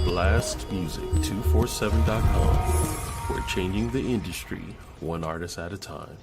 blastmusic247.com. We're changing the industry one artist at a time.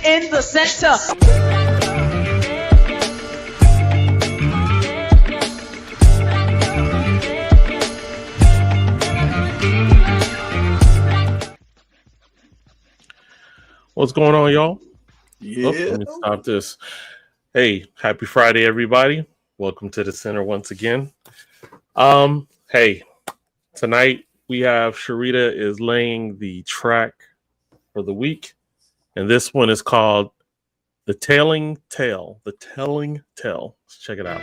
In the center. What's going on, y'all? Yeah. Let me stop this. Hey, happy Friday, everybody. Welcome to the center once again. Hey, tonight we have Sharita is laying the track for the week. And this one is called The Telling Tale. The Telling Tale. Let's check it out.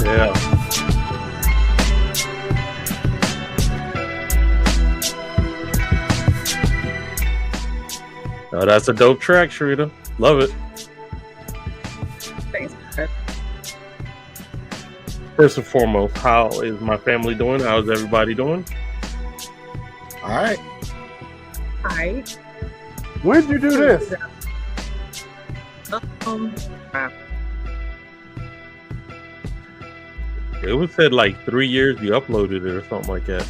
Yeah. Oh, that's a dope track, Sharita. Love it. Thanks. First and foremost, how is my family doing? How's everybody doing? All right. Hi. When did you do this? It was said like 3 years you uploaded it or something like that.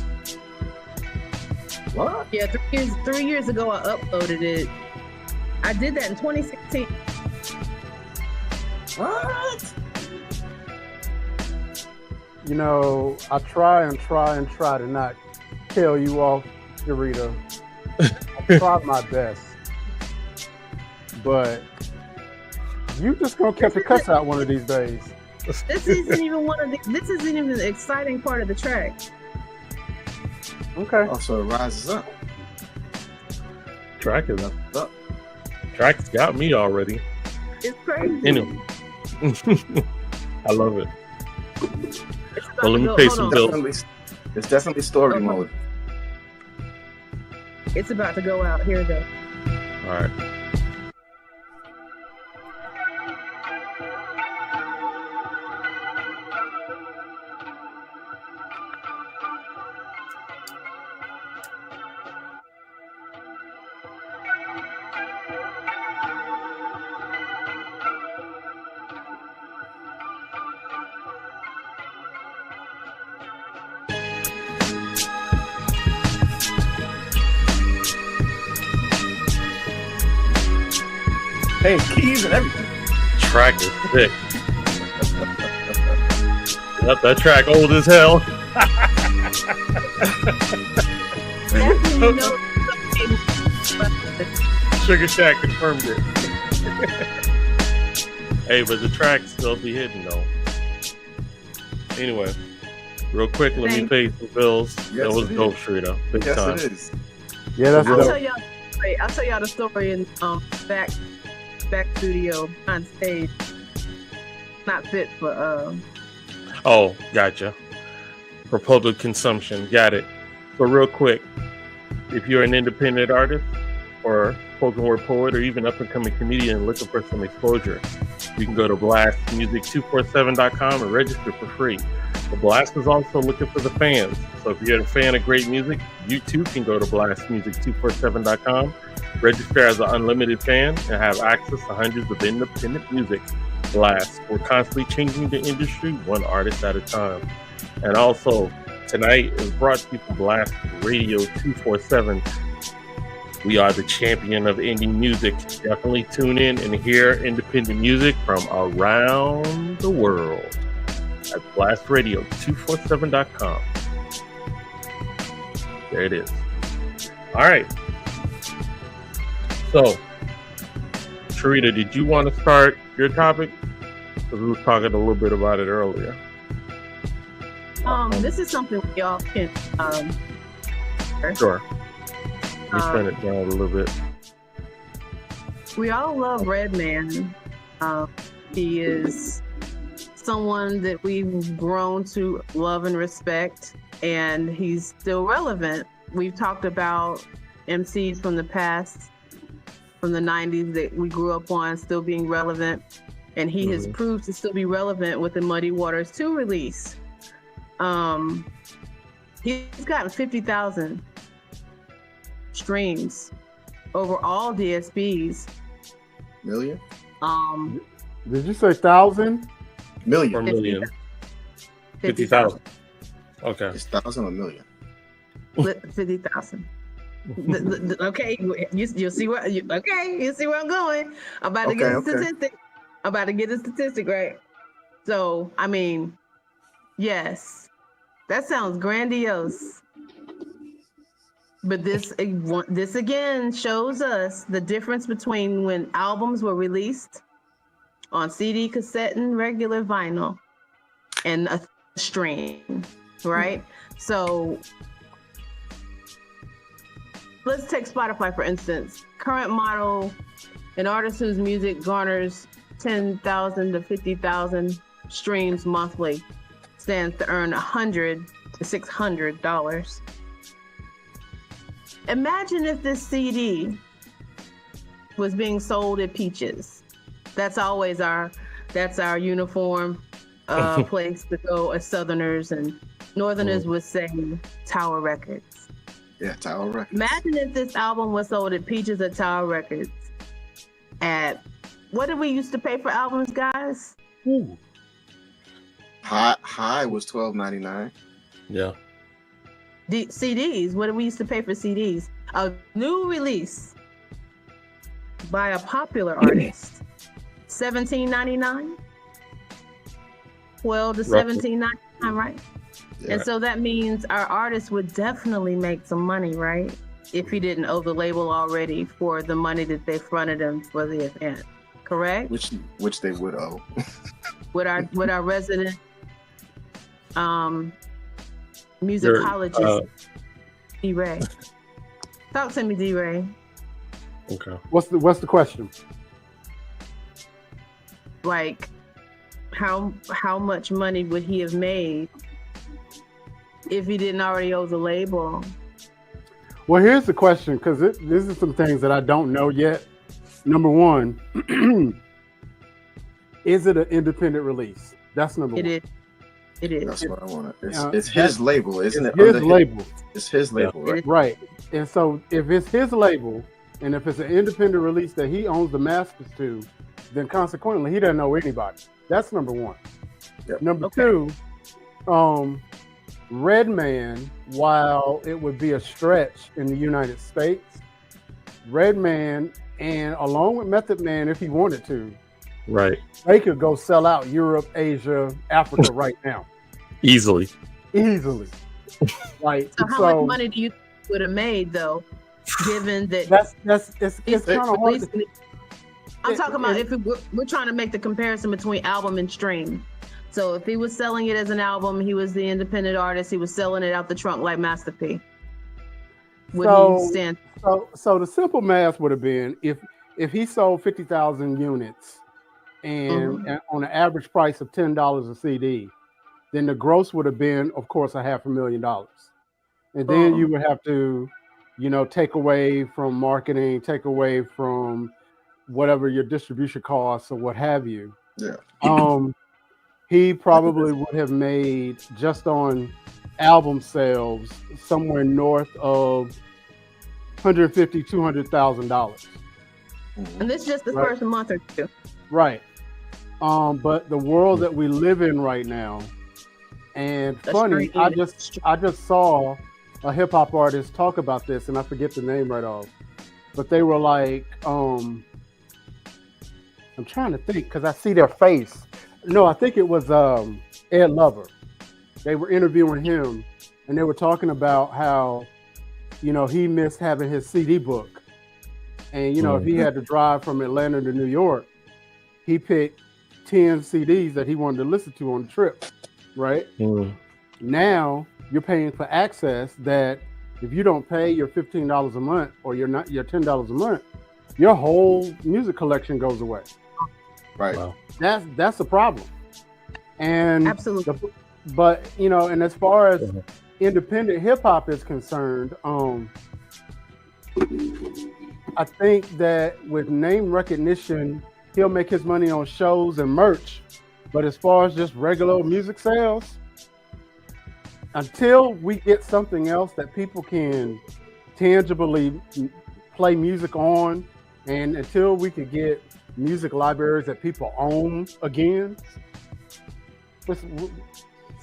What? Yeah, 3 years ago I uploaded it. I did that in 2016. What? You know, I try to not tell you off, Dorita. I tried my best. But you just gonna catch a cuss out one of these days. This isn't even this isn't even the exciting part of the track. Okay. Oh, so it rises up. Track is Up. Track's got me already. It's crazy. Anyway. I love it. It's about Well, let to me go- pay hold some on. bills. It's definitely story Okay. mode. It's about to go out. Here we go. All right. Hey, keys and everything. Track is thick. Yep, that track old as hell. Definitely know. Sugar Shack confirmed it. Hey, but the track still be hidden though. Anyway, real quick, let me pay some bills. Yes, that was it dope, is. Sharita. Big Yes, time. it is. Yeah, that's I'll dope. tell y'all the story in back studio on stage. Not fit for Oh, gotcha. For public consumption. Got it. So real quick, if you're an independent artist or spoken word poet or even up and coming comedian looking for some exposure, you can go to blastmusic247.com and register for free. The Blast is also looking for the fans. So if you're a fan of great music, you too can go to blastmusic247.com Register as an unlimited fan and have access to hundreds of independent music blasts. We're constantly changing the industry one artist at a time. And also, tonight is brought to you from Blast Radio 247. We are the champion of indie music. Definitely tune in and hear independent music from around the world at blastradio247.com. There it is. All right. So, Sharita, did you want to start your topic? Because we were talking a little bit about it earlier. This is something we all can Sure. Let me turn it down a little bit. We all love Redman. He is someone that we've grown to love and respect, and he's still relevant. We've talked about MCs from the past, from the 90s that we grew up on, still being relevant, and he has proved to still be relevant with the Muddy Waters 2 release. He's gotten 50,000 streams over all DSPs. Million? Did you say 1,000? Million. Or million? 50,000. Okay. It's 1,000 or million? 50,000. Okay, you'll see where you see where I'm going. I'm about to get a statistic. I'm about to get a statistic, right? So, I mean, yes, that sounds grandiose. But this again shows us the difference between when albums were released on CD, cassette, and regular vinyl, and a stream, right? So let's take Spotify, for instance. Current model, an artist whose music garners 10,000 to 50,000 streams monthly stands to earn $100 to $600. Imagine if this CD was being sold at Peaches. That's always our uniform place to go as Southerners, and Northerners would say Tower Records. Yeah, Tower Records. Imagine if this album was sold at Peaches or Tower Records. At what did we used to pay for albums, guys? Ooh. High was $12.99. Yeah. CDs, what did we used to pay for CDs? A new release by a popular artist, $17.99, $12 to $17.99, right? Yeah. And so that means our artist would definitely make some money, right? If he didn't owe the label already for the money that they fronted him for the event, correct? Which they would owe. With our resident musicologist, D-Ray. Talk to me, D-Ray. Okay. What's the question? Like, how much money would he have made if he didn't already owe the label? Well, here's the question, because this is some things that I don't know yet. Number one, is it an independent release? That's number one. It is. That's what I want to. It's his label, isn't it? His label. It's his label, right? Right. And so if it's his label, and if it's an independent release that he owns the masters to, then consequently he doesn't owe anybody. That's number one. Yep. Number two, Redman, while it would be a stretch in the United States, Redman, and along with Method Man, if he wanted to, Right. they could go sell out Europe, Asia, Africa right now. Easily. Like, So how much money do you think would have made, though, given that it's kind of hard. I'm talking about if we're trying to make the comparison between album and stream. So if he was selling it as an album, he was the independent artist, he was selling it out the trunk like Master P. Would he stand? So the simple math would have been if he sold 50,000 units and on an average price of $10 a CD, then the gross would have been, of course, $500,000. And then you would have to, take away from marketing, take away from whatever your distribution costs or what have you. Yeah. He probably would have made, just on album sales, somewhere north of $150,000, $200,000. And this is just the first month or two. Right. But the world that we live in right now, and funny, I just saw a hip hop artist talk about this, and I forget the name right off. But they were like, I'm trying to think because I see their face. No, I think it was Ed Lover. They were interviewing him, and they were talking about how, he missed having his CD book. And, if he had to drive from Atlanta to New York, he picked 10 CDs that he wanted to listen to on the trip, right? Now you're paying for access that if you don't pay your $15 a month or your $10 a month, your whole music collection goes away. Right. Wow. That's a problem. And absolutely. But and as far as independent hip hop is concerned, I think that with name recognition, he'll make his money on shows and merch. But as far as just regular music sales, until we get something else that people can tangibly play music on, and until we could get music libraries that people own again,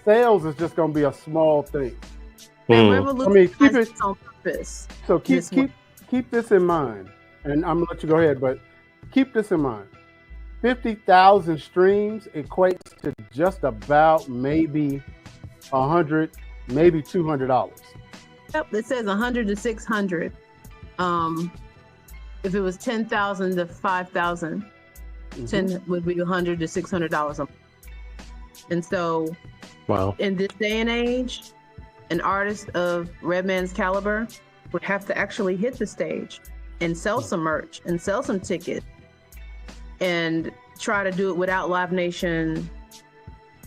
sales is just going to be a small thing. Keep it on purpose. So keep this in mind, and I'm gonna let you go ahead, but keep this in mind. 50,000 streams equates to just about maybe $100, maybe $200. Yep, it says 100 to 600. If it was 10,000 to 5,000, 10 would be $100 to $600 a month. And so, in this day and age, an artist of Redman's caliber would have to actually hit the stage and sell some merch and sell some tickets and try to do it without Live Nation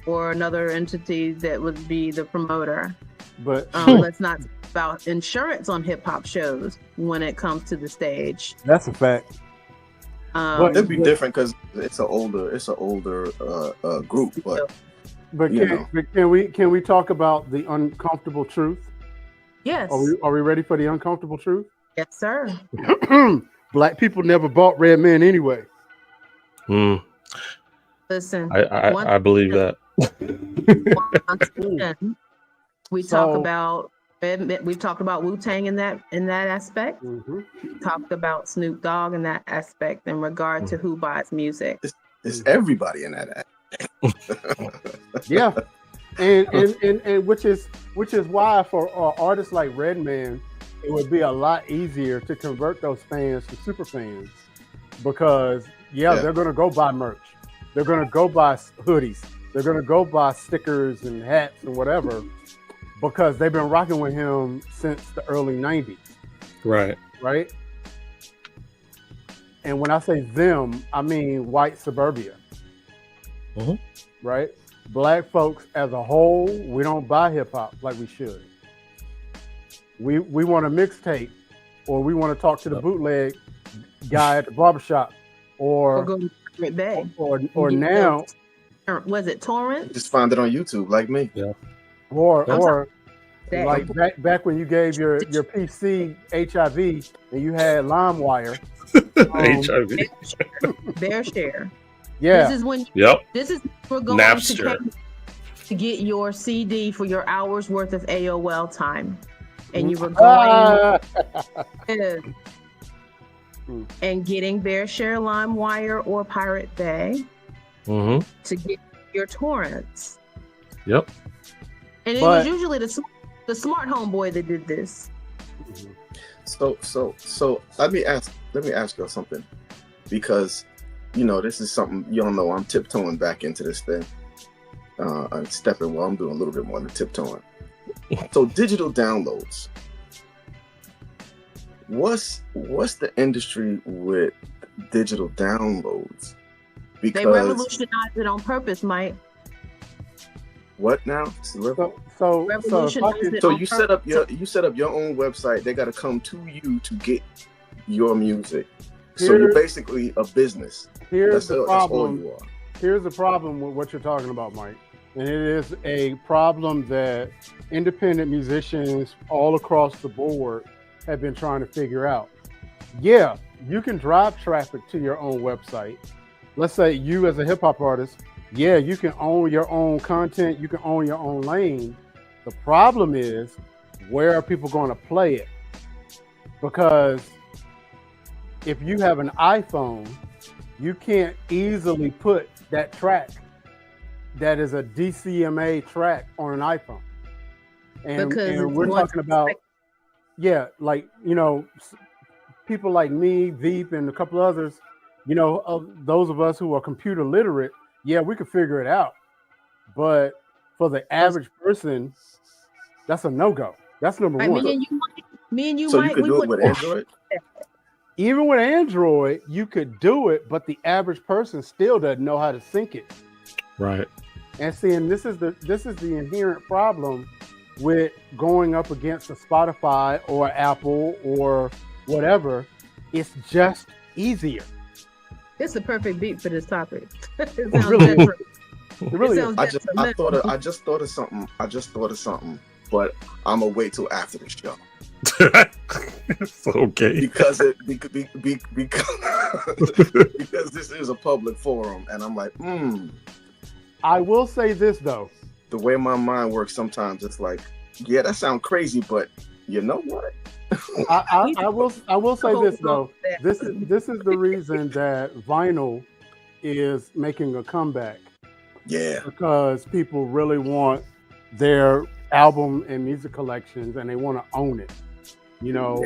or another entity that would be the promoter. But let's not talk about insurance on hip hop shows when it comes to the stage. That's a fact. But it'd be different because it's an older group. But can we talk about the uncomfortable truth? Yes. Are we ready for the uncomfortable truth? Yes, sir. Black people never bought Redman anyway. Listen, I believe that. We talk about we've talked about Wu-Tang in that aspect. We talked about Snoop Dogg in that aspect in regard to who buys music. It's everybody in that aspect. Yeah. And which is why for artists like Redman, it would be a lot easier to convert those fans to super fans, because they're gonna go buy merch, they're gonna go buy hoodies, they're gonna go buy stickers and hats and whatever, because they've been rocking with him since the early 90s. Right. And when I say them, I mean white suburbia. Right. Black folks as a whole, we don't buy hip hop like we should. We want a mixtape, or we want to talk to the bootleg guy at the barbershop, or go to Pirate Bay, or now was it torrent? Just find it on YouTube, like me. Yeah. Or like back when you gave your PC HIV and you had LimeWire. HIV. Bear share. Yeah. This is when we're going to get your CD for your hour's worth of AOL time. And you were going and getting Bear Share, LimeWire, or Pirate Bay to get your torrents. Yep. And it was usually the smart homeboy that did this. So let me ask y'all something, because this is something y'all know I'm tiptoeing back into this thing. I'm doing a little bit more than tiptoeing. So digital downloads. What's the industry with digital downloads? Because they revolutionized it on purpose, Mike. What now? So you set up your own website. They got to come to you to get your music. So you're basically a business. Here's the problem. Here's the problem with what you're talking about, Mike. And it is a problem that independent musicians all across the board have been trying to figure out. Yeah, you can drive traffic to your own website. Let's say you as a hip hop artist, yeah, you can own your own content, you can own your own lane. The problem is, where are people going to play it? Because if you have an iPhone, you can't easily put that track that is a DCMA track on an iPhone. And we're talking about, yeah, like, you know, people like me, Veep, and a couple others, you know, those of us who are computer literate, yeah, we could figure it out. But for the average person, that's a no-go. That's number one. Me and you so might. You could do it with Android? Even with Android, you could do it, but the average person still doesn't know how to sync it. Right. And seeing this is the inherent problem with going up against a Spotify or Apple or whatever. It's just easier. It's the perfect beat for this topic. It really, I just thought of something, but I'm gonna wait till after the show. It's okay. Because this is a public forum, and I'm like, I will say this though. The way my mind works sometimes, it's like, yeah, that sounds crazy, but you know what? I will say this though. This is the reason that vinyl is making a comeback. Yeah. Because people really want their album and music collections, and they want to own it. You know,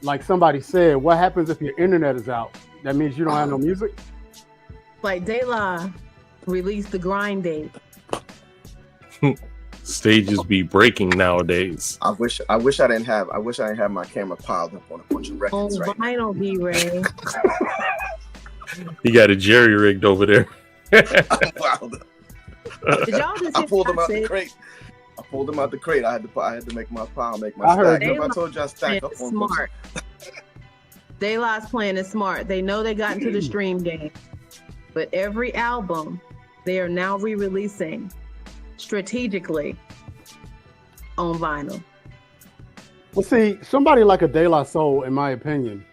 like somebody said, what happens if your internet is out? That means you don't have no music? Like De La released the grind date. Stages be breaking nowadays. I wish I didn't have my camera piled up on a bunch of records right now. Vinyl, B-Ray. He got a jerry rigged over there. Did y'all just I pulled them out the crate. I had to make my pile, make my stack. I told you I stack up on smart. De La's playing it smart. They know they got into the stream game, but every album they are now re-releasing strategically on vinyl. Well, see, somebody like a De La Soul, in my opinion,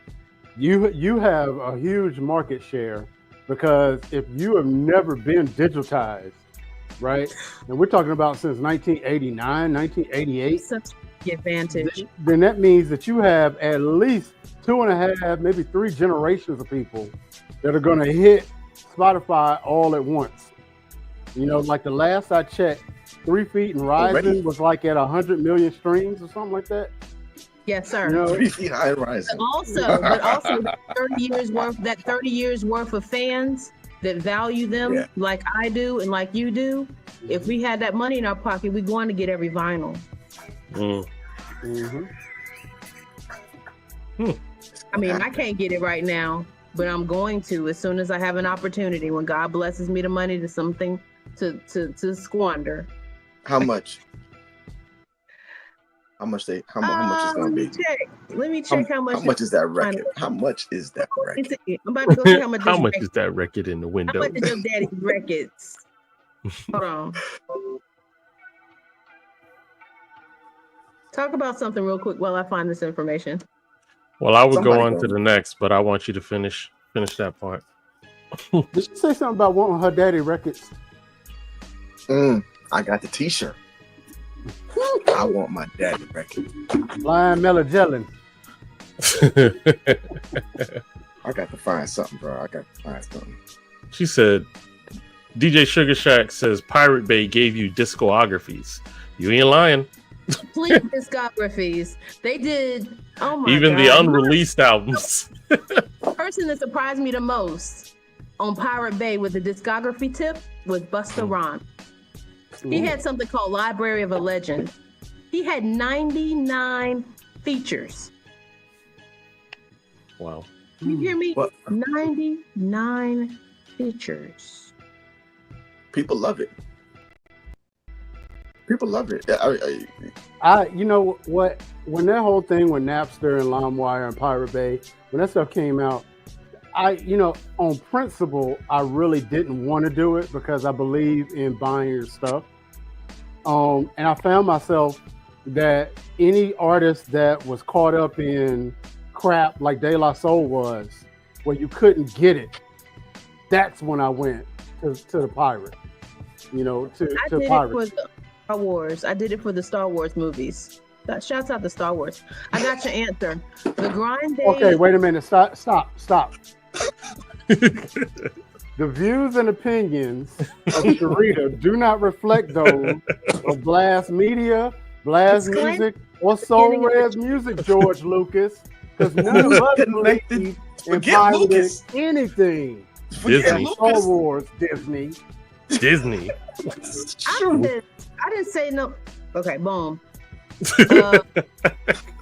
you have a huge market share, because if you have never been digitized, right, and we're talking about since 1989, 1988, such the advantage, then that means that you have at least 2.5, maybe 3 generations of people that are going to hit Spotify all at once. You know, like the last I checked, 3 Feet and Rising was like at 100 million streams or something like that. Yes, sir. You know? 3 Feet High and Rising. But also 30 years worth of fans that value them like I do and like you do. If we had that money in our pocket, we're going to get every vinyl. I mean, I can't get it right now, but I'm going to as soon as I have an opportunity. When God blesses me the money to something to squander. How much? How much is going to be? Let me check how much. How much is that record? How much is that record? I'm about to go see how much. How much is that record in the window? How much is your daddy's records? Hold on. Talk about something real quick while I find this information. Well, I would go on to the next, but I want you to finish that part. Did she say something about wanting her daddy records? I got the T-shirt. I want my daddy record. Lion Melagellin. I got to find something, bro. She said, DJ Sugar Shack says Pirate Bay gave you discographies. You ain't lying. Complete discographies. They did. Oh my Even God. The unreleased albums. The person that surprised me the most on Pirate Bay with the discography tip was Busta Rhymes. He had something called Library of a Legend. He had 99 features. Wow. You hear me? What? 99 features. People love it. You know what? When that whole thing with Napster and LimeWire and Pirate Bay, when that stuff came out, on principle, I really didn't want to do it because I believe in buying your stuff. And I found myself that any artist that was caught up in crap like De La Soul was, where you couldn't get it, that's when I went to the pirate. You know, to did pirates. it for the Star Wars. I did it for the Star Wars movies. Shouts out to Star Wars. I got your answer. The grind day. Okay, wait a minute. Stop. The views and opinions of Sharita do not reflect those of Blast Media, Blast Music, or Soul Red's Music, George Lucas. Because none of us believe in pirating anything. Disney. Star Wars, Disney. I didn't say no. Okay, boom.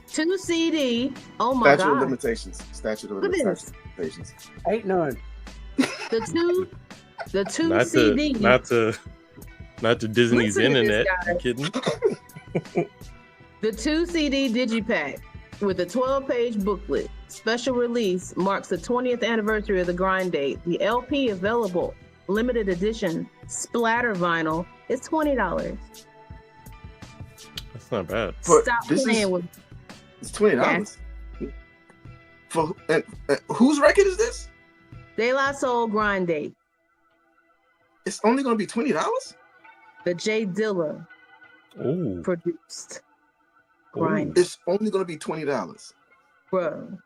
2 CD. Oh my Statute God. of limitations. Statute of limitations. Ain't none. The two Not CD. not to Disney's Listen to internet. this, You guys. kidding? The 2 CD digipack with a 12-page booklet. Special release marks the 20th anniversary of the grind date. The LP available, limited edition, splatter vinyl, is $20. That's not bad. Stop playing with. It's $20. For whose record is this? De La Soul grind date. It's only going to be $20. The J Dilla Oh, produced. Grind. It's only going to be $20. Bro.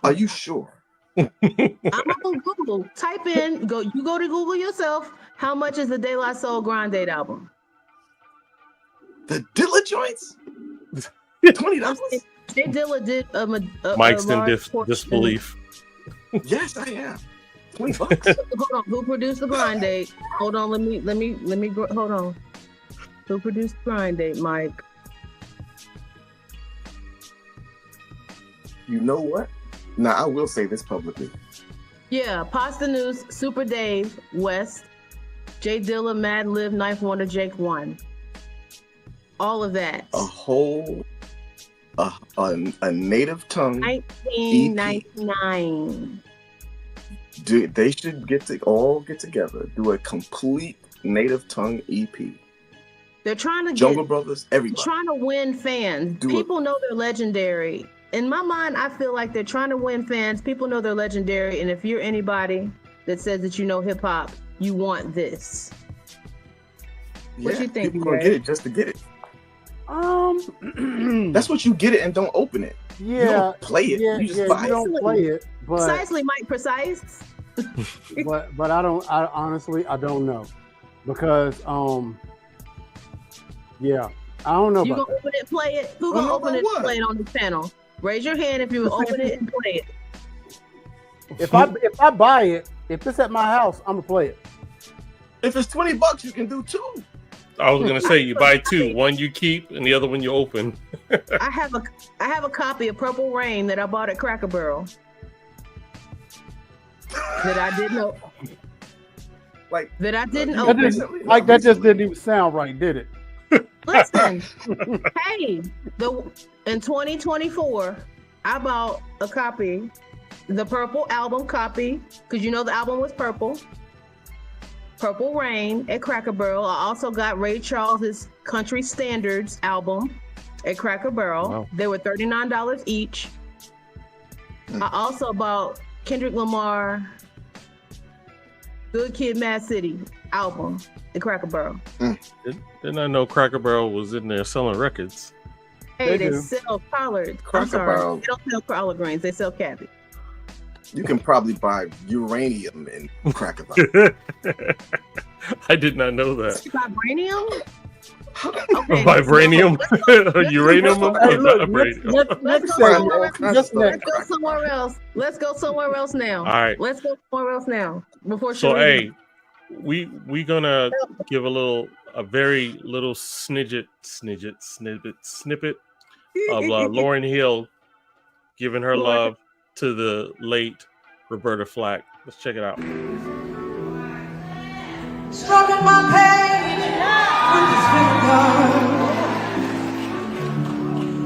Are you sure? I'm on Google. Type in, you go to Google yourself. How much is the De La Soul grind date album? The Dilla joints? $20? J Dilla did Mike's in large portion. disbelief. Yes, I am. $20. Hold on. Who produced the grind date? Hold on. Let me hold on. Who produced the grind date, Mike? You know what? Now, I will say this publicly. Yeah, Pasta News, Super Dave, West, J Dilla, Mad Lib, Knife Wonder, Jake One. All of that. A whole, a native tongue 1999. They should all get together, do a complete native tongue EP. They're trying to Jungle Brothers, everybody. Trying to win fans. People know they're legendary. In my mind, I feel like they're trying to win fans. People know they're legendary, and if you're anybody that says that you know hip hop, you want this. What you think? People gonna get it just to get it. That's what you get it and don't open it. Yeah, you don't play it. You just buy you don't play it. But, precisely, Mike. Precise. but I don't. I honestly don't know because yeah, I don't know. You about gonna open it, play it? Who gonna open it, and play it on the channel? Raise your hand if you open it and play it. If I buy it, if it's at my house, I'm gonna play it. If it's $20, you can do 2. I was gonna say you buy 2, one you keep and the other one you open. I have a copy of Purple Rain that I bought at Cracker Barrel. That I didn't know. Like that just didn't even sound right, did it? Listen, hey, in 2024, I bought a copy, the Purple album copy, because you know the album was Purple. Purple Rain at Cracker Barrel. I also got Ray Charles's Country Standards album at Cracker Barrel. Wow. They were $39 each. I also bought Kendrick Lamar Good Kid, Mad City album at Cracker Barrel. Didn't I know Cracker Barrel was in there selling records? Hey, they sell collards. Cracker Barrel. They don't sell collard greens. They sell cabbage. You can probably buy uranium in Cracker Barrel. I did not know that. Vibranium? Okay, vibranium? Uranium? Let's go somewhere else. Let's go somewhere else now. All right. Let's go somewhere else now. Hey, we gonna give a very little snippet of Lauryn Hill giving her love to the late Roberta Flack. Let's check it out. Stroking my pain with his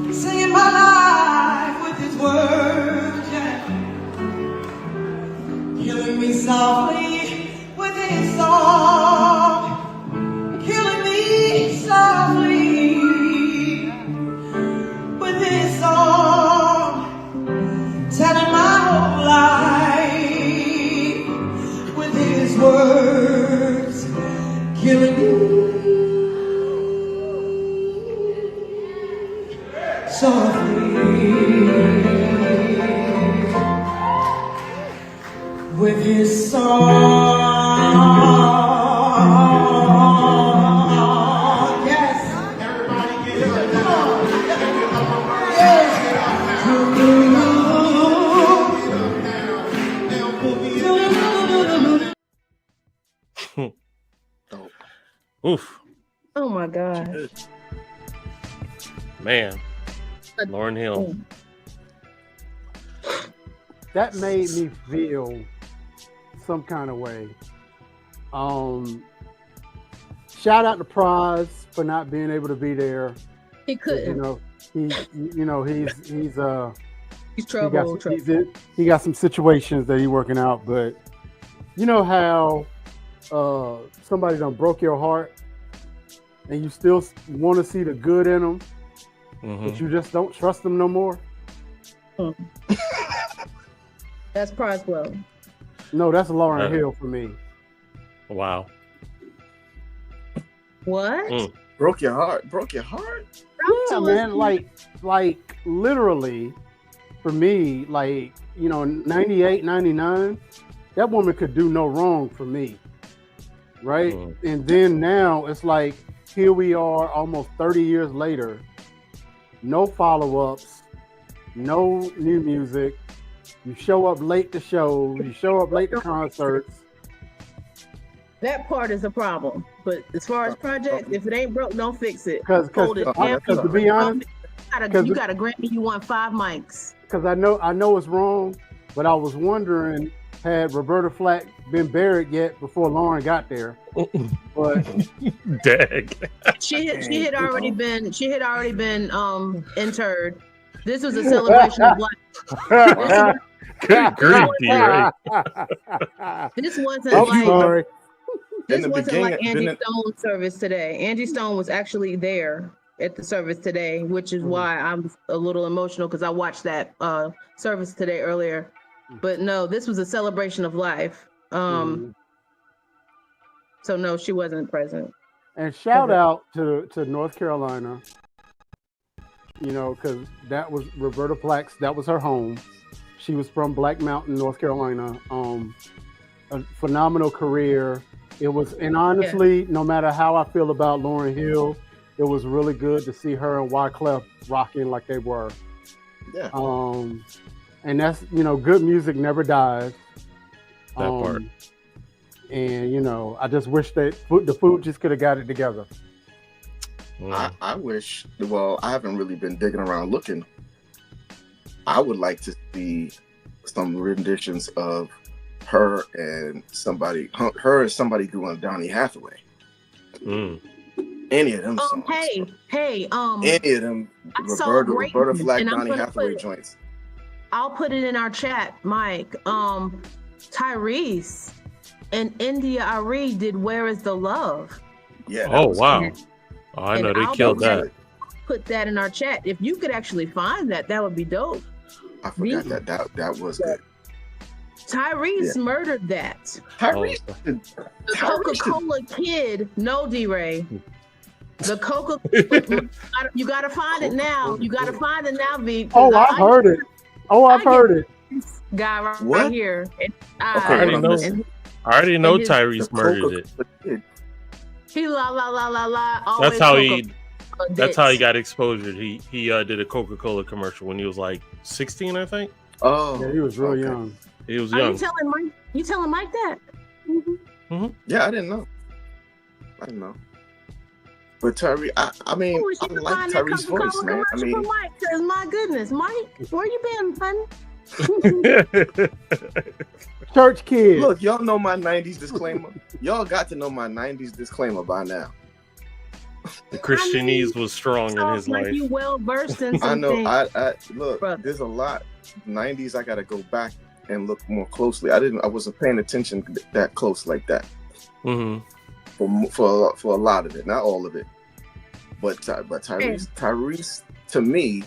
finger, singing my life with his words, yeah. Killing me softly with his song, killing me softly Dope. Oof, Oh my She God. good. man. Lauryn Hill. That made me feel some kind of way. Shout out to Prize for not being able to be there. He 'Cause, you couldn't. know, he's He's he trouble. he got some situations that he's working out. But you know how somebody done broke your heart and you still want to see the good in them, but you just don't trust them no more. That's Price-Well. No, that's Lauryn Hill for me. Wow. What? Broke your heart? Broke your heart? Yeah, man. Like literally, for me, like, 98, 99, that woman could do no wrong for me. Right? And then now it's like, here we are almost 30 years later, no follow-ups, no new music. You show up late to shows, you show up late to concerts. That part is a problem. But as far as projects, if it ain't broke, don't fix it. Because to be honest, you got a Grammy, you won 5 mics. Because I know it's wrong, but I was wondering, had Roberta Flack been buried yet before Lauren got there? But Dag. She had already been interred. This was a celebration of life. Good grief, D-Ray. This wasn't I'm like sorry. this wasn't like Angie Stone's service today. Angie Stone was actually there at the service today, which is why I'm a little emotional, because I watched that service today earlier. But no, this was a celebration of life. So no, she wasn't present. And shout out to North Carolina, because that was Roberta Flack's, that was her home. She was from Black Mountain, North Carolina. A phenomenal career. It was, and honestly, no matter how I feel about Lauryn Hill, it was really good to see her and Wyclef rocking like they were. Yeah. And that's, good music never dies. That part. And, I just wish that the food just could have got it together. I wish, well, I haven't really been digging around looking. I would like to see some renditions of her and somebody doing Donny Hathaway. Any of them songs. Any of them Roberta Flack, Donny Hathaway joints. I'll put it in our chat, Mike. Tyrese and India Arie did "Where Is the Love." Yeah. Oh wow! Oh, I know they killed that. Put that in our chat. If you could actually find that, that would be dope. I forgot that was good. Tyrese murdered that. Tyrese, the Coca-Cola kid. No, D-Ray. The Coca-Cola. You got to find it now. You got to find it now, V. Oh, I've heard it. I've heard it. Guy right here. I already know Tyrese murdered it. He la. That's how he got exposure. He did a Coca-Cola commercial when he was like 16, I think. Oh, yeah, he was real young. He was young. You telling Mike that? Yeah, I didn't know. But Tyrese, I mean, I like Tyrese's voice, man. I mean, Mike says, "My goodness, Mike, where you been, honey?" Church kid. Look, y'all know my 90s disclaimer. Y'all got to know my 90s disclaimer by now. The Christianese was strong in his life. You well versed in some I know. things. I look. Brother. There's a lot. 90s. I got to go back and look more closely. I wasn't paying attention that close like that. For a lot of it, not all of it. But Tyrese, to me,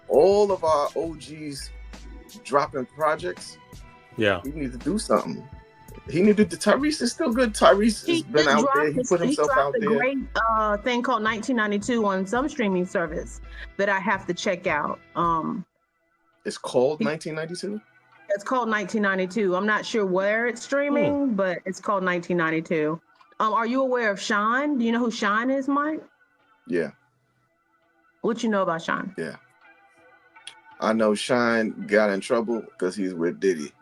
all of our OGs dropping projects. Yeah, we need to do something. Tyrese is still good. Tyrese has been out there. He put himself out there. Great thing called 1992 on some streaming service that I have to check out. It's called 1992. It's called 1992. I'm not sure where it's streaming, but it's called 1992. Are you aware of Sean? Do you know who Sean is, Mike? Yeah. What you know about Sean? Yeah. I know Sean got in trouble because he's with Diddy.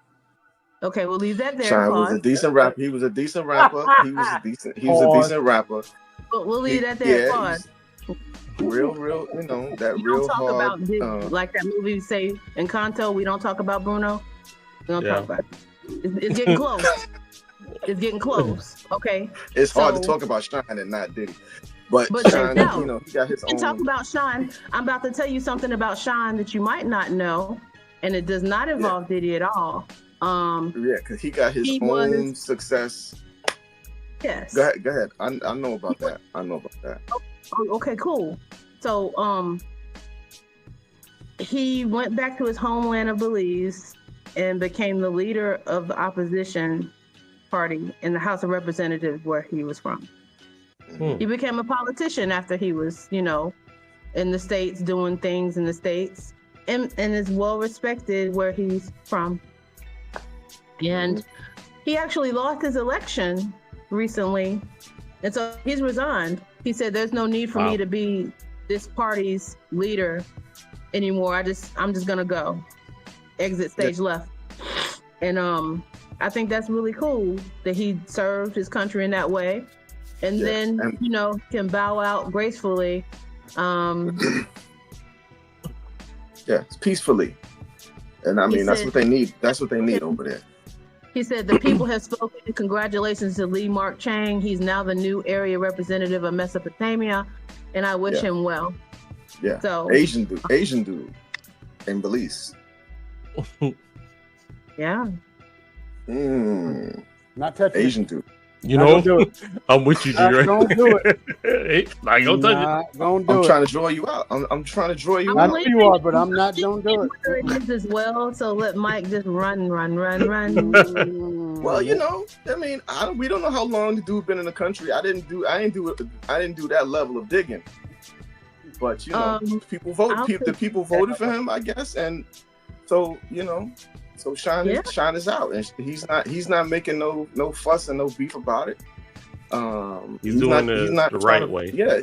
Okay, we'll leave that there. Shine was a Pause. decent rapper. He was a decent rapper. He was a decent rapper. But we'll leave that there. Yeah, Pause. real, you know, that We real don't talk hard. about like that movie say Encanto. We don't talk about Bruno. We don't talk about it. It's getting close. It's getting close. Okay. It's hard to talk about Shine and not Diddy. But Shine, you know, he got his own. And talk about Shine. I'm about to tell you something about Shine that you might not know, and it does not involve Diddy at all. Yeah, because he got his own success. Yes. Go ahead. I know about that. Oh, okay, cool. So he went back to his homeland of Belize and became the leader of the opposition party in the House of Representatives where he was from. He became a politician after he was, you know, in the States doing things in the States and is well respected where he's from. And he actually lost his election recently. And so he's resigned. He said, there's no need for me to be this party's leader anymore. I'm just gonna go. Exit stage left. And I think that's really cool that he served his country in that way. And then, you know, can bow out gracefully. Peacefully. And I mean, that's what they need. That's what they need over there. He said, the people have spoken. Congratulations to Lee Mark Chang. He's now the new area representative of Mesopotamia. And I wish him well. Yeah. So Asian dude in Belize. Yeah. Not touching Asian dude. You know, I'm with you, G. Don't do it. I don't touch it. Don't do I'm it. trying to draw you out. I'm trying to draw you I out. know you are, but I'm not. Don't do it. It is as well. So let Mike just run. Well, you know, I mean, we don't know how long the dude been in the country. I didn't do that level of digging. But you know, people voted. The people voted for him, I guess, and so you know. So Shine is out, and he's not making no fuss and no beef about it. He's doing the right way. Yeah.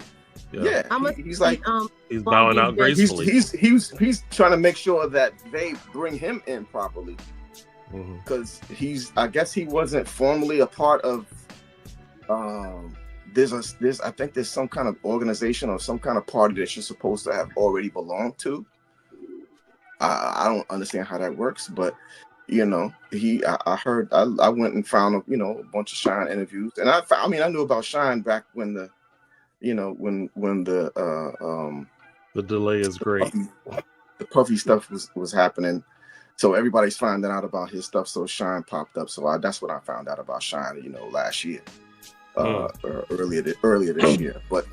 He's like he's bowing out gracefully. He's trying to make sure that they bring him in properly, because I guess he wasn't formally a part of. There's I think there's some kind of organization or some kind of party that you're supposed to have already belonged to. I don't understand how that works, but you know, I heard I went and found a bunch of Shine interviews, and I knew about Shine back when the delay is great. The Puffy stuff was happening, so everybody's finding out about his stuff. So Shine popped up, so that's what I found out about Shine, last year, earlier this year. But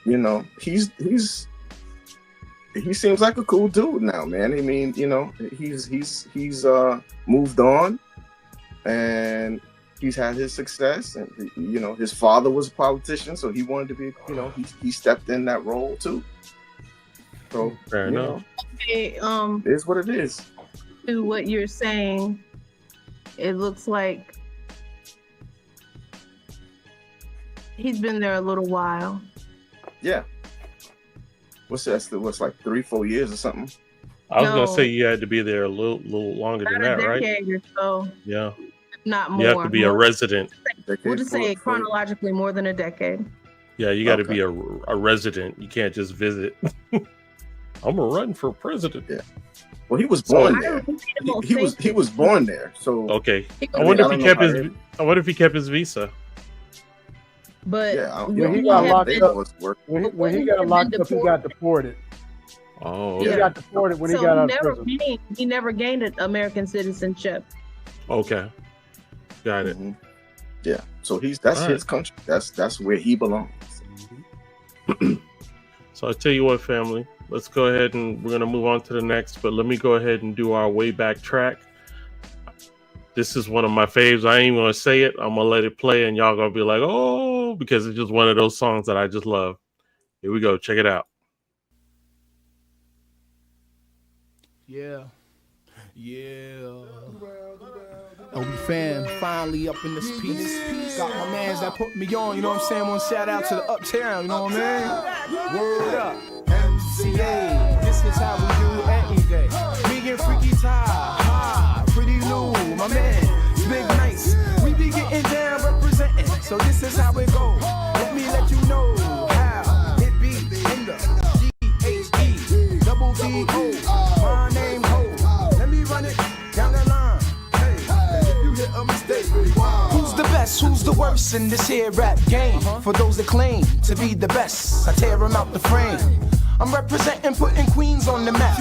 you know, he seems like a cool dude now, man. I mean, he's moved on, and he's had his success, and his father was a politician, so he wanted to be, he stepped in that role too. So fair enough. Okay, it is what it is. To what you're saying, it looks like he's been there a little while. Yeah. What's like 3-4 years or something? I was gonna say you had to be there a little longer than that, right? Or so. Yeah. Not more. You have to be a resident. We'll just say chronologically more than a decade. Yeah, you got to be a resident. You can't just visit. I'm gonna run for president. Yeah. Well, he was born there. He was born there. So okay. I wonder if he kept his visa. But when he got locked up, when he got locked up, he got deported. Oh, okay. He got deported when he got out of prison. He never gained an American citizenship. Okay, got it. Yeah, so that's his country. That's where he belongs. So I tell you what, family, let's go ahead and we're gonna move on to the next. But let me go ahead and do our way back track. This is one of my faves. I ain't even gonna say it. I'm gonna let it play, and y'all gonna be like, "Oh," because it's just one of those songs that I just love. Here we go. Check it out. Yeah. Oh, fam, finally up in this piece. Got my mans that put me on, you know what I'm saying? One shout out to the Uptown, you know what I mean? Word up. MCA, this is how we do anything. Me and Freaky Ty, pretty new. My man best? Who's the worst in this here rap game? For those that claim to be the best, I tear them out the frame. I'm representing, putting Queens on the map.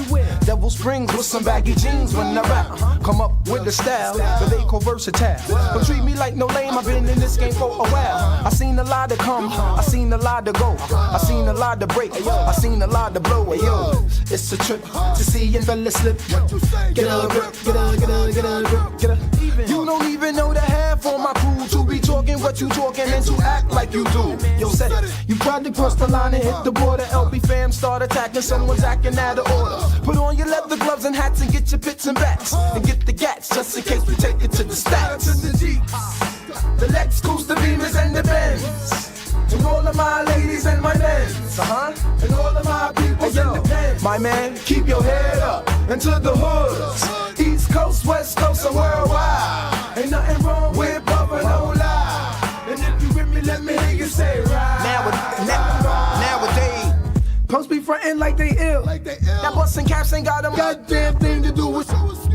Devil Springs with some baggy jeans when I rap. Come up with a style, but they call versatile. But treat me like no lame, I've been in this game for a while. I seen a lot to come, I seen a lot to go. I seen a lot to break, I seen a lot to blow. Yo, it's a trip to see and fella slip. Get up, get up, get up, get up, get up. You don't even know the half on my crew to be talking what you talking and to act like you do. Yo, said you tried to cross the line and hit the border. LB fam start attacking, someone's acting out of order. Put on your leather gloves and hats and get your pits and bats and get the gats just in case we take it to the stats. The Lex, the Beamers and the Benz. To all of my ladies and my men, and all of my people in the pen. My man, keep your head up into the hoods. East Coast, West Coast, and worldwide. Ain't nothing wrong with Bubba, no lie. And if you with me, let me hear you say right. Nowadays, punks be frontin' like they ill. That bustin' caps ain't got a goddamn thing to do with skills.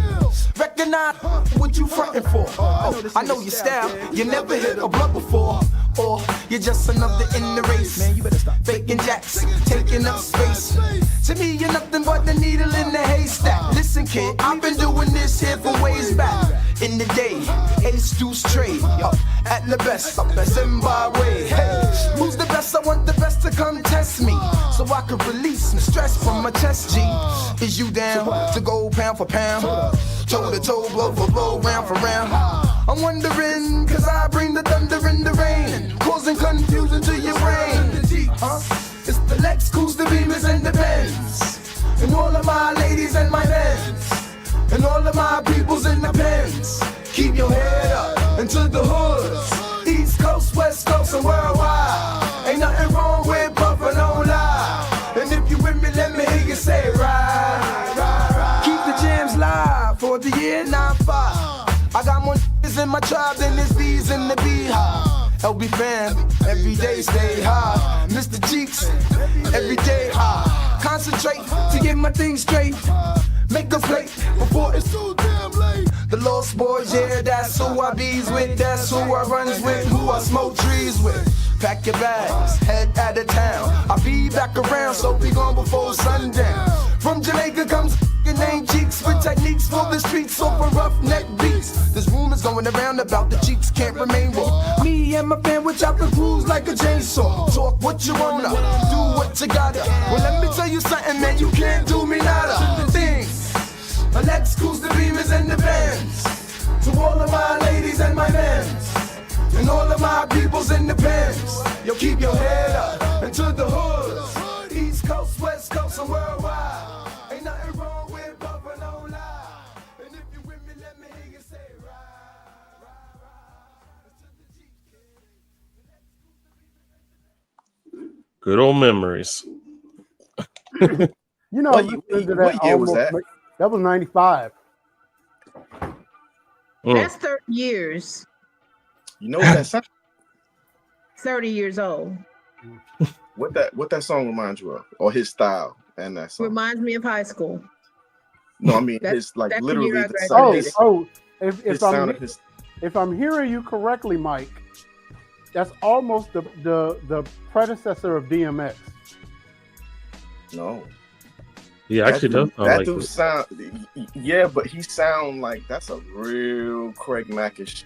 Recognize what you frontin' for. Oh, I know your style. You never hit a blunt before. Or you're just another in the race. Man, you better stop faking jacks, taking up space. To me, you're nothing but the needle in the haystack. Listen, kid, I've been doing this here for ways back. In the day, ace deuce trade. At the best, up at Zimbabwe. Hey, who's the best? I want the best to come test me, so I could release some stress from my chest. G, is you down to go pound for pound, toe to toe, blow for blow, round for round? I'm wondering, cause I bring the thunder and the rain, causing confusion to your brain. It's the Lex, the Beamers and the Benz, and all of my ladies and my men, and all of my peoples in the pens. Keep your head up into the hoods, East Coast, West Coast, and worldwide. Ain't nothing wrong with Bubba, no lie. And if you with me, let me hear you say right. Keep the jams live for the year 95. I got more niggas in my tribe than there's bees in the beehive. LB fam, every day stay high. Mr. Cheeks, every day high. Concentrate to get my thing straight. Make a plate before it's too damn late. The Lost Boys, yeah, that's who I bees with. That's who I runs with, who I smoke trees with. Pack your bags, head out of town. I'll be back around, so be gone before sundown. From Jamaica comes name Cheeks with techniques for the streets over roughneck beats. There's rumors going around about the Cheeks can't remain raw. Me and my fam will chop the crews like a chainsaw. Talk what you wanna, do what you gotta. Well, let me tell you something, man, you can't do me nada. Things, Lex, the Beamers and the Benz. To all of my ladies and my men, and all of my peoples in the pens. Yo, keep your head up into the hoods, East Coast, West Coast, and worldwide. Ain't nothing wrong with Bubba, no lie. And if you with me, let me hear you say right. Good old memories. You know, what year was that? That was 95. That's 30 years. You know what that sound? 30 years old. What that song reminds you of, or his style and that song? Reminds me of high school. No, I mean his like literally the sound. If if I'm hearing you correctly, Mike, that's almost the predecessor of DMX. No. Yeah, actually does sound that like dude this. sound. Yeah, but he sound like that's a real Craig Mackish.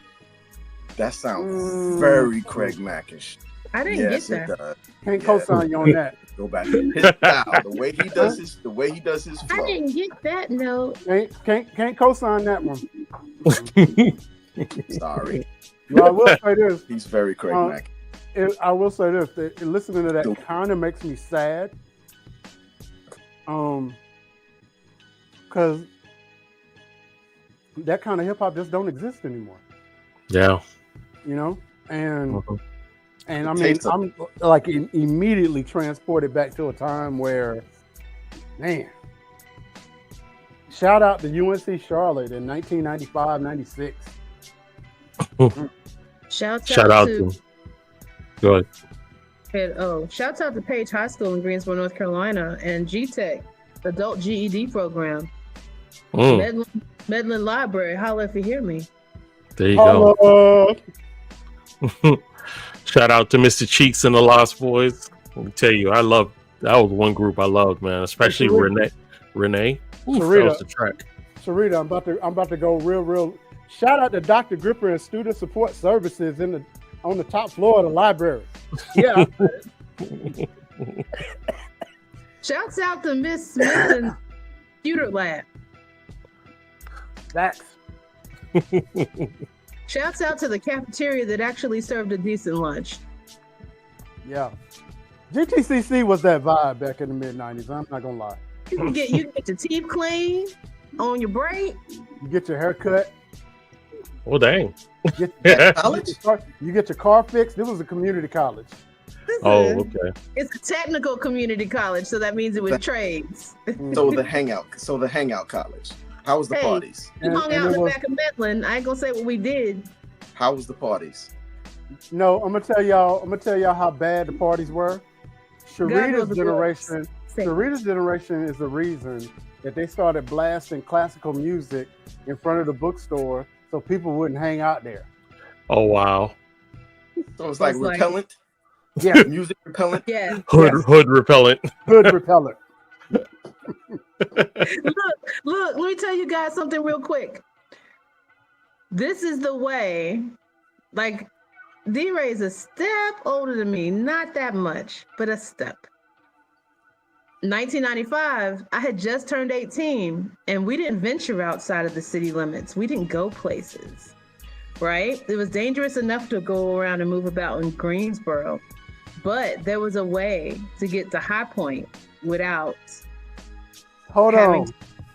That sounds very Craig Mackish. I didn't get that. It does. Can't co-sign you on that. Go back. His style, the way he does his flow. I didn't get that note. Can't co-sign that one. Sorry. Well, I will say this. He's very Craig Mackish. I will say this. Listening to that kind of makes me sad. Because that kind of hip hop just don't exist anymore. Yeah. You know, and I mean, I'm like immediately transported back to a time where, man, shout out to UNC Charlotte in 1995, 96. Shout out to go ahead. Shouts out to Page High School in Greensboro, North Carolina, and GTech, Adult GED program. Medlin Library, holla if you hear me. There you go. Shout out to Mr. Cheeks and the Lost Boys. Let me tell you, that was one group I loved, man. Especially Renee. Oof, that was the track. Sarita, I'm about to go real. Shout out to Dr. Gripper and Student Support Services on the top floor of the library. Yeah. Shouts out to Miss Smith and Computer Lab. That's. Shouts out to the cafeteria that actually served a decent lunch. Yeah. GTCC was that vibe back in the mid-90s. I'm not gonna lie. You can get your teeth clean on your break. You get your hair cut. Oh dang! You get your car fixed. This was a community college. Okay. It's a technical community college, so that means it was trades. So the hangout college. How was the parties? We hung out in the back of Medlin. I ain't gonna say what we did. How was the parties? No, I'm gonna tell y'all how bad the parties were. Sharita's generation is the reason that they started blasting classical music in front of the bookstore so people wouldn't hang out there. Oh wow. So it's like repellent? Yeah. Music repellent? Yeah. Hood repellent. Hood repellent. Look, let me tell you guys something real quick. This is the way, like, D-Ray's a step older than me, not that much, but a step. 1995, I had just turned 18, and we didn't venture outside of the city limits. We didn't go places, right? It was dangerous enough to go around and move about in Greensboro, but there was a way to get to High Point without having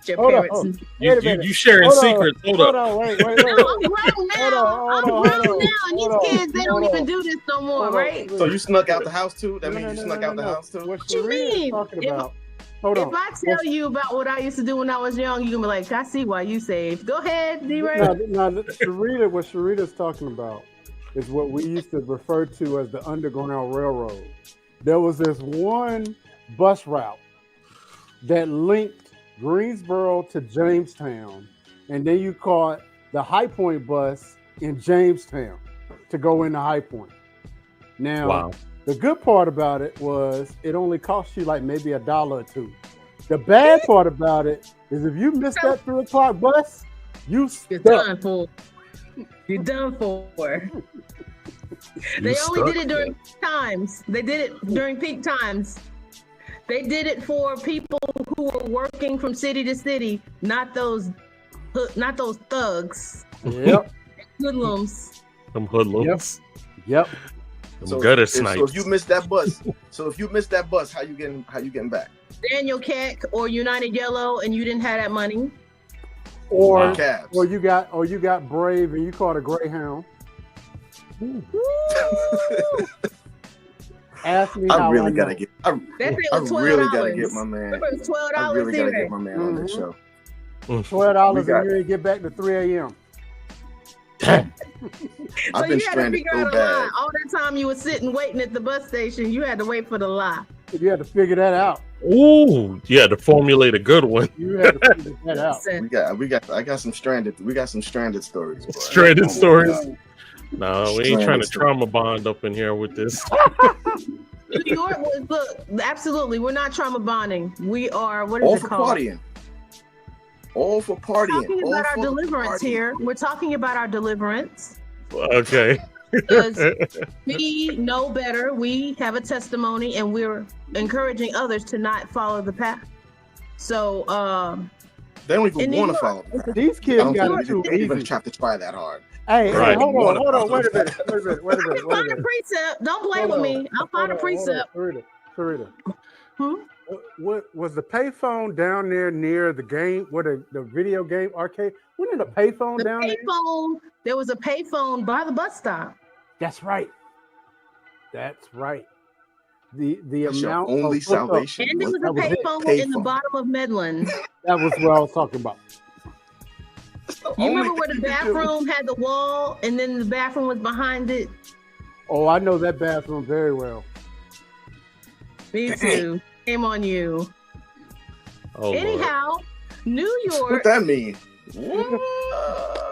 your parents. You sharing secrets. Hold on. Wait. No, I'm grown now. I'm grown now, and these kids, they don't even do this no more, right? So you snuck out the house too? That means you snuck out the house too? What you mean? If I tell you about what I used to do when I was young, you're gonna be like, I see why you saved. Go ahead, D-Ray. No, what Sharita's talking about is what we used to refer to as the Underground Railroad. There was this one bus route that linked Greensboro to Jamestown, and then you caught the High Point bus in Jamestown to go into High Point. Now, The good part about it was it only cost you like maybe $1 or $2. The bad part about it is if you missed that 3 o'clock bus, you're done for. You're done for. They only did it during peak times. They did it during peak times. They did it for people who were working from city to city, not those thugs. Yep. Hoodlums. Some hoodlums. Yep. Some gutter snipes. So if you missed that bus, how you getting back? Daniel Keck or United Yellow, and you didn't have that money. Or you got brave and you caught a Greyhound. Ask me how I really gotta get my man. $12. I really gotta get my man on this show. $12 and you didn't get back to 3 a.m. I've been stranded so bad. All that time you were sitting waiting at the bus station, you had to wait for the lie. You had to figure that out. Ooh, you had to formulate a good one. You had to figure that out. I got some stranded stories. Bro. Stranded stories. No, we ain't trying to trauma bond up in here with this. New York look, absolutely, we're not trauma bonding. We are, what is all it for called? Partying. All for partying. We're talking about our deliverance here. We're talking about our deliverance. Okay. Because we know better. We have a testimony, and we're encouraging others to not follow the path. So, they don't even want to follow the path. These kids got it too easy. They even have to try that hard. Hey, hold on, wait a minute. Find a precept. Don't play with me. I'll find a precept. Sarita. What was the payphone down there near the game? What the video game arcade? Wasn't it a payphone down there? There was a payphone by the bus stop. That's right. The That's amount your only of salvation. And there was a payphone in the bottom of Medlin. That was what I was talking about. You remember where the bathroom had the wall and then the bathroom was behind it? Oh, I know that bathroom very well. Me too. Shame on you. Oh, anyhow, Lord. New York. What that mean?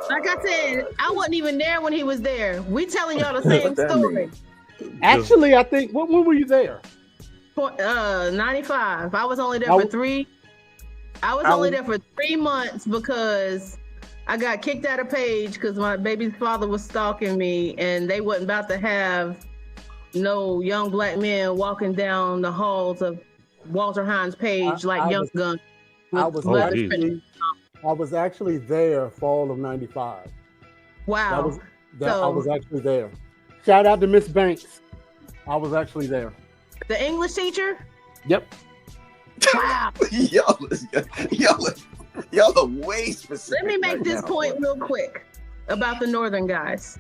Like I said, I wasn't even there when he was there. We telling y'all the same What that story. mean? Actually, I think when were you there? 95. I was only there for 3. I was only there for 3 months because I got kicked out of Page because my baby's father was stalking me, and they wasn't about to have no young black men walking down the halls of Walter Hines Page like Young Gun. I was actually there fall of 95. Wow. I was actually there. Shout out to Miss Banks. I was actually there. The English teacher? Yep. Wow. y'all are way specific. Let me make this point real quick about the Northern guys.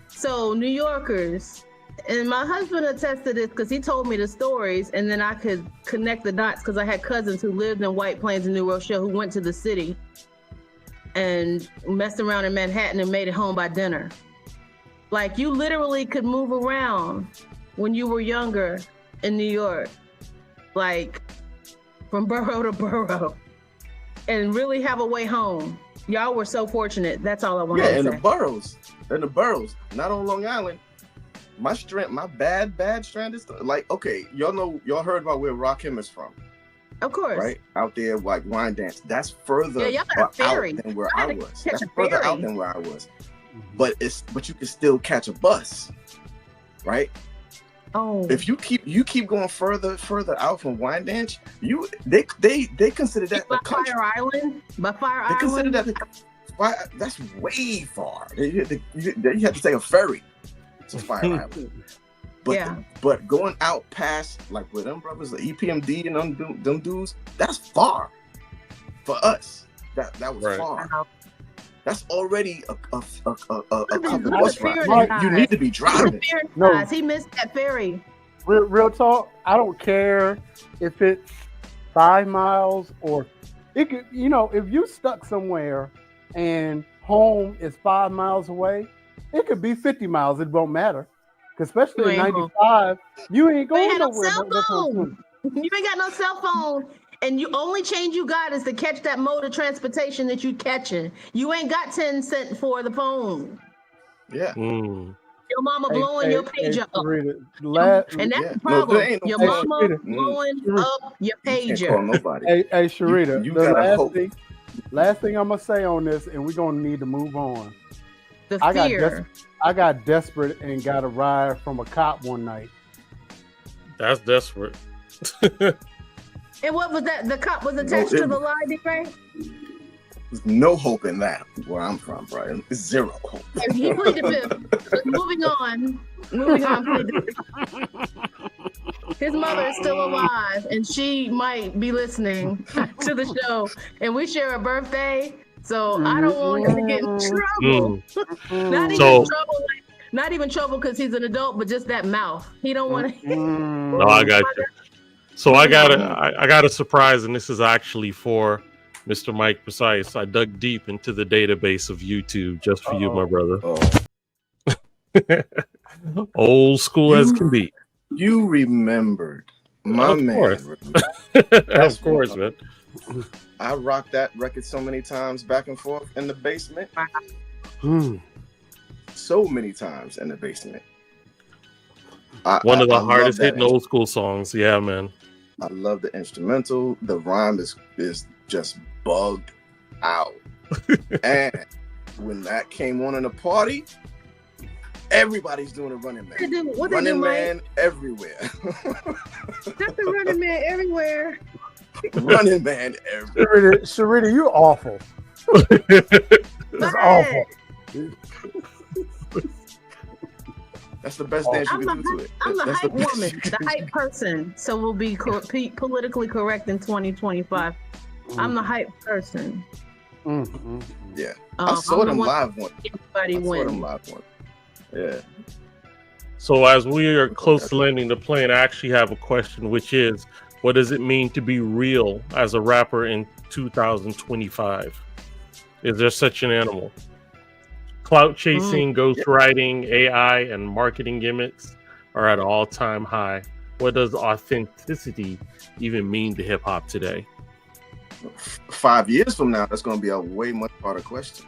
So New Yorkers, and my husband attested this because he told me the stories, and then I could connect the dots because I had cousins who lived in White Plains and New Rochelle who went to the city and messed around in Manhattan and made it home by dinner. Like, you literally could move around when you were younger in New York, like from borough to borough, and really have a way home. Y'all were so fortunate. That's all I want to say. Yeah, in the boroughs, not on Long Island. My bad strand is like, okay, y'all heard about where Rakim is from. Of course. Right? Out there, like Wine Dance. That's further y'all got a ferry. out than where I was. That's further out than where I was. But you can still catch a bus, right? Oh. If you keep going further out from Wine Dance, they consider that by the country. Fire Island? By Fire Island? They consider that that's way far. You have to take a ferry to Fire Island. But going out past, like with them brothers, the EPMD and them dudes, that's far for us. That was far. That's already a couple bus rides. You need to be driving. No, he missed that ferry. Real talk. I don't care if it's 5 miles or it could. You know, if you stuck somewhere and home is 5 miles away, it could be 50 miles. It won't matter. Especially in 95, you ain't going nowhere. You ain't got no cell phone. And you only change you got is to catch that mode of transportation that you catching. You ain't got 10 cents for the phone. Yeah. Your mama blowing your pager up. And that's the problem. Your mama blowing up your pager. You can't call nobody. Hey, Sharita, you gotta hope. Last thing I'm gonna say on this, and we're gonna need to move on. The fear. I got desperate and got a ride from a cop one night. That's desperate. And what was that? The cop was attached to the lie, D-Ray? There's no hope in that where I'm from, Brian. Zero hope. And he pleaded fifth. Moving on, pleaded fifth. His mother is still alive, and she might be listening to the show. And we share a birthday, so I don't want him to get in trouble. Not even trouble because he's an adult, but just that mouth. He don't want to. No, I got you. So I got a surprise, and this is actually for Mr. Mike Precise. I dug deep into the database of YouTube just for you, my brother. Old school as can be. You remembered, my man. Of course, man. I rocked that record so many times back and forth in the basement. So many times in the basement. One of the hardest hitting old school songs. Yeah, man. I love the instrumental. The rhyme is just bugged out. And when that came on in a party, everybody's doing a Running Man. Running Man everywhere. That's the Running Man everywhere. Running Man everywhere. Sharita, you awful. That's awful. That's the best dance you can do to it. I'm the hype woman, the hype person. So we'll be politically correct in 2025. I'm the hype person. Yeah. I saw them live one. Everybody win. Yeah. So as we are close to landing the plane, I actually have a question, which is, what does it mean to be real as a rapper in 2025? Is there such an animal? Clout chasing, ghostwriting, AI, and marketing gimmicks are at an all-time high. What does authenticity even mean to hip-hop today? 5 years from now, that's going to be a way much harder question.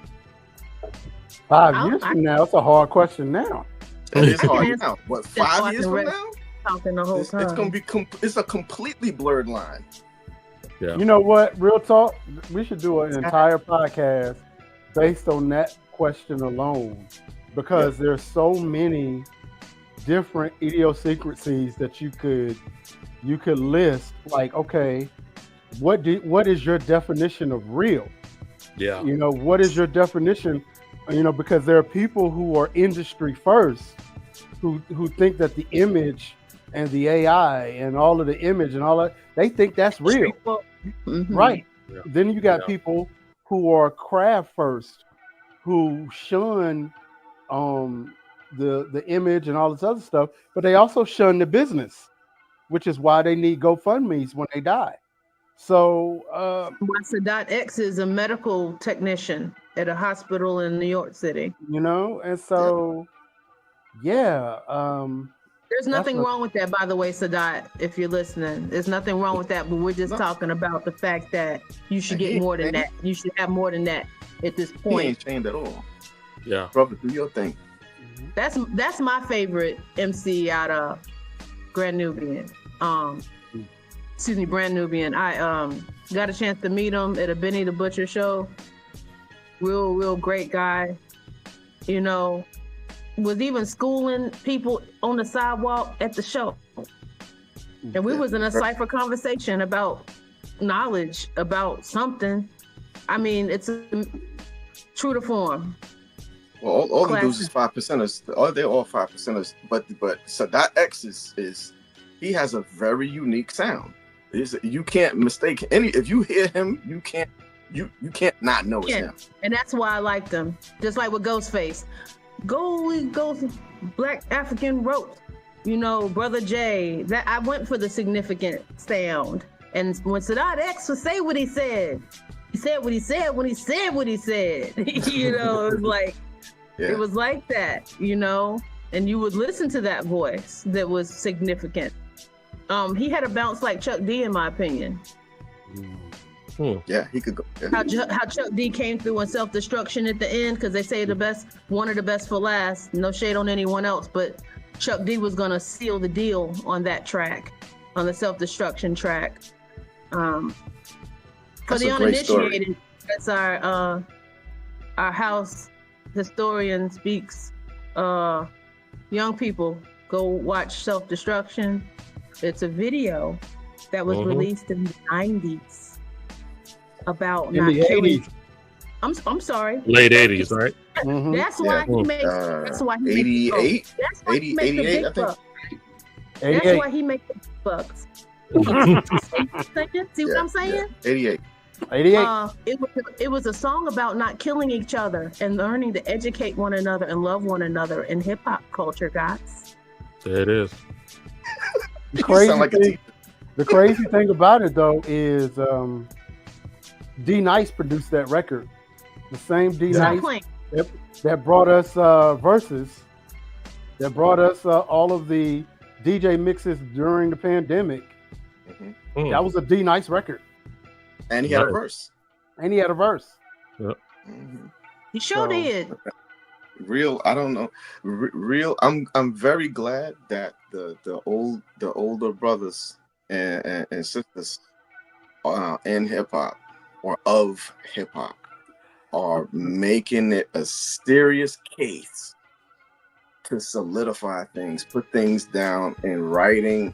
Years from now, it's a hard question now. It is hard can't- now. What, Just 5 years watching from now? talking the whole It's time. gonna be it's a completely blurred line. Yeah. You know what? Real talk. We should do an entire podcast based on that question alone, because there's so many different idiosyncrasies that you could list. Like, okay, what is your definition of real? Yeah. You know, what is your definition? You know, because there are people who are industry first, who think that the image and the AI and all of the image and all that, they think that's real. Mhm. Right. Yeah. Then you got Yeah. people who are craft first, who shun the image and all this other stuff, but they also shun the business, which is why they need GoFundMe's when they die. So Sadat X is a medical technician at a hospital in New York City. you know, and so yeah, There's nothing wrong with that, by the way, Sadat, if you're listening. There's nothing wrong with that, but we're just talking about the fact that you should get more than that. You should have more than that at this He point. ain't chained at all. Yeah. Brother, do your thing. That's my favorite MC out of Grand Nubian. Brand Nubian. I got a chance to meet him at a Benny the Butcher show. Real great guy. You know, was even schooling people on the sidewalk at the show. And we was in a cipher conversation about knowledge, about something. I mean, it's true to form. Well, all he does is 5%ers. They're all 5%ers. But Sadat X is he has a very unique sound. You can't mistake any. If you hear him, you can't not know it's him. And that's why I liked him. Just like with Ghostface. Goes Black African Rope. You know, Brother J. That I went for the significant sound. And when Sadat X would say what he said what he said when he said what he said. You know, it was like it was like that, you know, and you would listen to that voice that was significant. He had a bounce like Chuck D, in my opinion. Yeah, he could go. How Chuck D came through on Self-Destruction at the end, because they say one of the best for last. No shade on anyone else, but Chuck D was gonna seal the deal on that track, on the Self-Destruction track. For the uninitiated, that's our house historian speaks. Young people, go watch Self-Destruction. It's a video that was released in the 90s about not killing. 80s. I'm sorry. Late 80s, right? That's why he makes. That's why he 88. That's why he makes the 88, big bucks. 88. That's why he makes the big bucks. See what I'm saying? 88. 88. It was a song about not killing each other and learning to educate one another and love one another in hip hop culture, guys. There it is. The crazy thing about it though is D Nice produced that record. The same D Nice that brought us Versus, that brought us all of the DJ mixes during the pandemic. That was a D Nice record. And he had a verse. Yep. He sure did. Real, I don't know. Real, I'm very glad that the older brothers and sisters in hip hop or of hip hop are making it a serious case to solidify things, put things down in writing,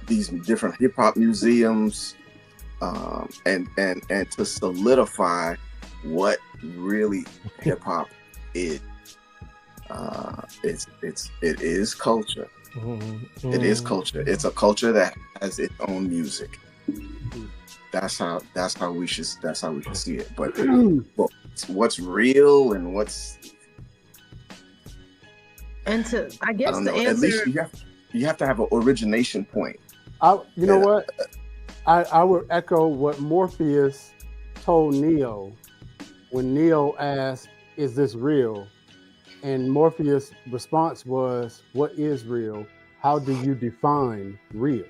these different hip hop museums, and to solidify what really hip hop is. It is culture. It is culture. It's a culture that has its own music. That's how we should see it. But what's real and what's, and to, I guess, I don't know. the answer, at least you have to have an origination point. You know what? I would echo what Morpheus told Neo when Neo asked, "Is this real?" And Morpheus' response was, "What is real? How do you define real?"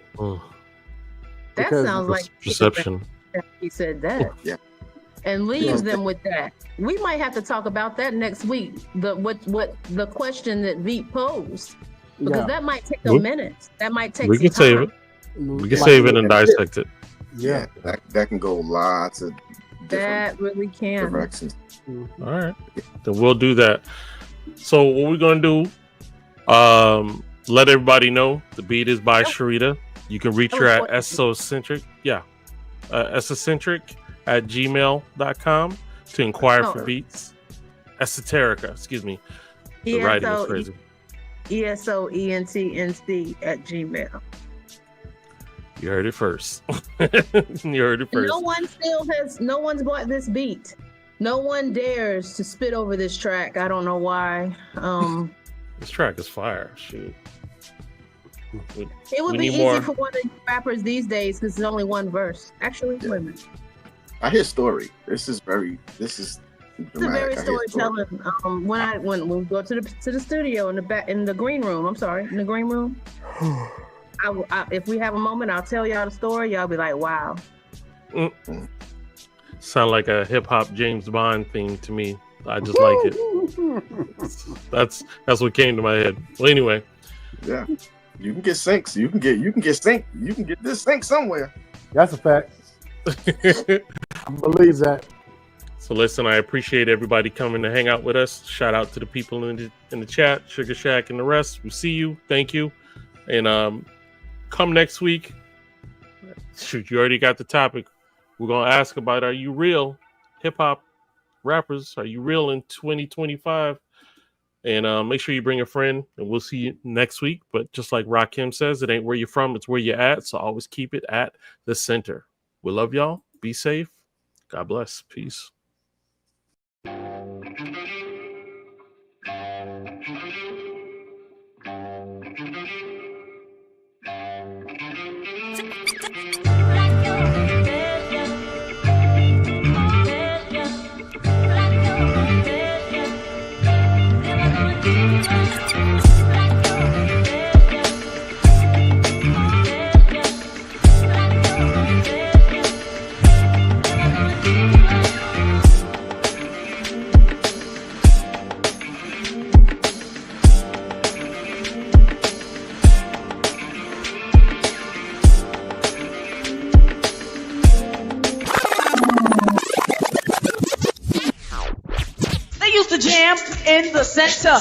That sounds like perception. he said that. Yeah. and leaves them with that. We might have to talk about that next week. The question that Veep posed, because that might take a minute. That might take. We some can save time. it. We can save it and dissect it. Yeah, that can go lots of different really can. directions. All right, then we'll do that. So what we're gonna do? Let everybody know the beat is by Sharita. You can reach her at esocentric. Esocentric@gmail.com to inquire for beats. Esoterica, excuse me. The writing is crazy. ESOENTNC@gmail. You heard it first. You heard it first. No one's bought this beat. No one dares to spit over this track. I don't know why. This track is fire. Shoot. It would be easy for one of the rappers these days because there's only one verse. Actually, wait a minute. I hear story. This is dramatic. It's a very storytelling. When we go to the studio in the green room. I'm sorry, in the green room. If we have a moment, I'll tell y'all the story. Y'all be like, wow. Sound like a hip hop James Bond theme to me. I just like it. That's what came to my head. Well, anyway. Yeah. You can get syncs. You can get sync. You can get this sync somewhere. That's a fact. I believe that. So listen, I appreciate everybody coming to hang out with us. Shout out to the people in the chat, Sugar Shack and the rest. We see you. Thank you. And come next week. Shoot, you already got the topic. We're gonna ask about, are you real hip hop rappers? Are you real in 2025? And make sure you bring a friend, and we'll see you next week. But just like Rakim says, it ain't where you're from, it's where you're at. So always keep it at the center. We love y'all. Be safe. God bless. Peace. They used to jam in the center.